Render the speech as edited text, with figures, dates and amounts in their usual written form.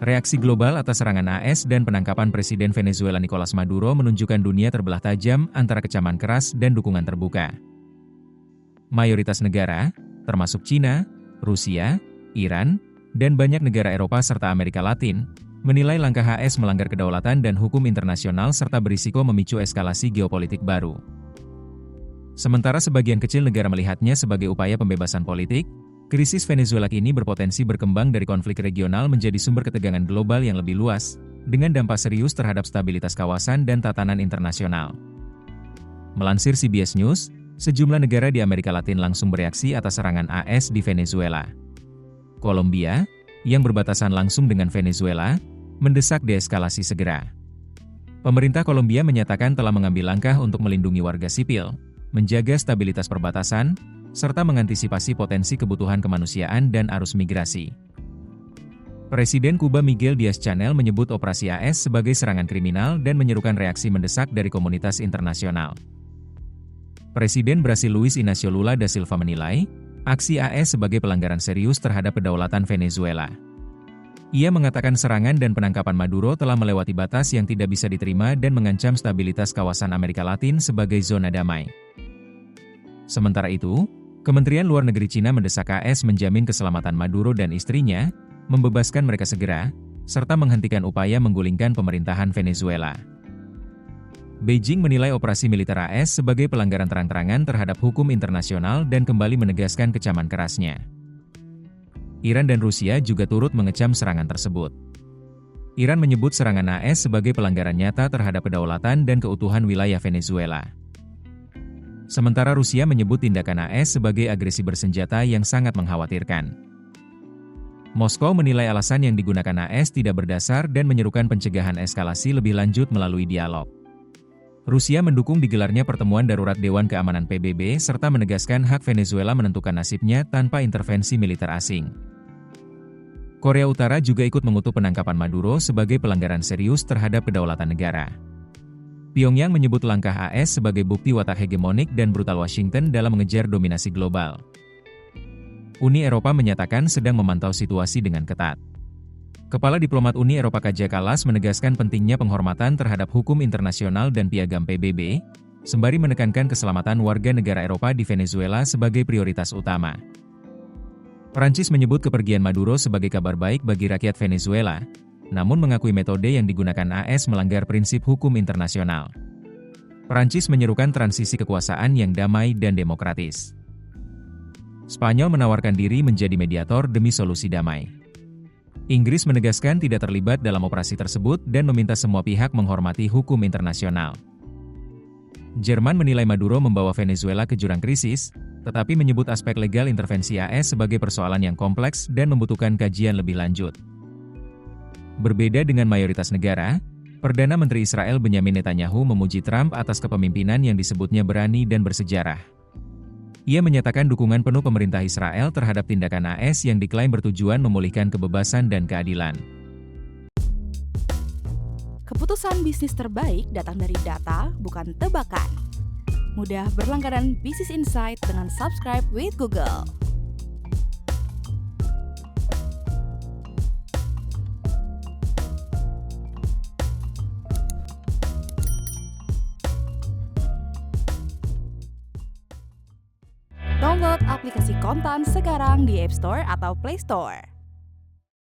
Reaksi global atas serangan AS dan penangkapan Presiden Venezuela Nicolas Maduro menunjukkan dunia terbelah tajam antara kecaman keras dan dukungan terbuka. Mayoritas negara, termasuk China, Rusia, Iran, dan banyak negara Eropa serta Amerika Latin, menilai langkah AS melanggar kedaulatan dan hukum internasional serta berisiko memicu eskalasi geopolitik baru. Sementara sebagian kecil negara melihatnya sebagai upaya pembebasan politik, krisis Venezuela ini berpotensi berkembang dari konflik regional menjadi sumber ketegangan global yang lebih luas, dengan dampak serius terhadap stabilitas kawasan dan tatanan internasional. Melansir CBS News, sejumlah negara di Amerika Latin langsung bereaksi atas serangan AS di Venezuela. Kolombia, yang berbatasan langsung dengan Venezuela, mendesak deeskalasi segera. Pemerintah Kolombia menyatakan telah mengambil langkah untuk melindungi warga sipil, menjaga stabilitas perbatasan, serta mengantisipasi potensi kebutuhan kemanusiaan dan arus migrasi. Presiden Kuba Miguel Diaz-Canel menyebut operasi AS sebagai serangan kriminal dan menyerukan reaksi mendesak dari komunitas internasional. Presiden Brasil Luiz Inácio Lula da Silva menilai, aksi AS sebagai pelanggaran serius terhadap kedaulatan Venezuela. Ia mengatakan serangan dan penangkapan Maduro telah melewati batas yang tidak bisa diterima dan mengancam stabilitas kawasan Amerika Latin sebagai zona damai. Sementara itu, Kementerian Luar Negeri Cina mendesak AS menjamin keselamatan Maduro dan istrinya, membebaskan mereka segera, serta menghentikan upaya menggulingkan pemerintahan Venezuela. Beijing menilai operasi militer AS sebagai pelanggaran terang-terangan terhadap hukum internasional dan kembali menegaskan kecaman kerasnya. Iran dan Rusia juga turut mengecam serangan tersebut. Iran menyebut serangan AS sebagai pelanggaran nyata terhadap kedaulatan dan keutuhan wilayah Venezuela. Sementara Rusia menyebut tindakan AS sebagai agresi bersenjata yang sangat mengkhawatirkan. Moskow menilai alasan yang digunakan AS tidak berdasar dan menyerukan pencegahan eskalasi lebih lanjut melalui dialog. Rusia mendukung digelarnya pertemuan darurat Dewan Keamanan PBB serta menegaskan hak Venezuela menentukan nasibnya tanpa intervensi militer asing. Korea Utara juga ikut mengutuk penangkapan Maduro sebagai pelanggaran serius terhadap kedaulatan negara. Pyongyang menyebut langkah AS sebagai bukti watak hegemonik dan brutal Washington dalam mengejar dominasi global. Uni Eropa menyatakan sedang memantau situasi dengan ketat. Kepala Diplomat Uni Eropa Kaja Kallas menegaskan pentingnya penghormatan terhadap hukum internasional dan piagam PBB, sembari menekankan keselamatan warga negara Eropa di Venezuela sebagai prioritas utama. Perancis menyebut kepergian Maduro sebagai kabar baik bagi rakyat Venezuela, namun mengakui metode yang digunakan AS melanggar prinsip hukum internasional. Perancis menyerukan transisi kekuasaan yang damai dan demokratis. Spanyol menawarkan diri menjadi mediator demi solusi damai. Inggris menegaskan tidak terlibat dalam operasi tersebut dan meminta semua pihak menghormati hukum internasional. Jerman menilai Maduro membawa Venezuela ke jurang krisis, tetapi menyebut aspek legal intervensi AS sebagai persoalan yang kompleks dan membutuhkan kajian lebih lanjut. Berbeda dengan mayoritas negara, Perdana Menteri Israel Benyamin Netanyahu memuji Trump atas kepemimpinan yang disebutnya berani dan bersejarah. Ia menyatakan dukungan penuh pemerintah Israel terhadap tindakan AS yang diklaim bertujuan memulihkan kebebasan dan keadilan. Keputusan bisnis terbaik datang dari data, bukan tebakan. Mudah berlangganan Business Insight dengan subscribe with Google. Download aplikasi Kontan sekarang di App Store atau Play Store.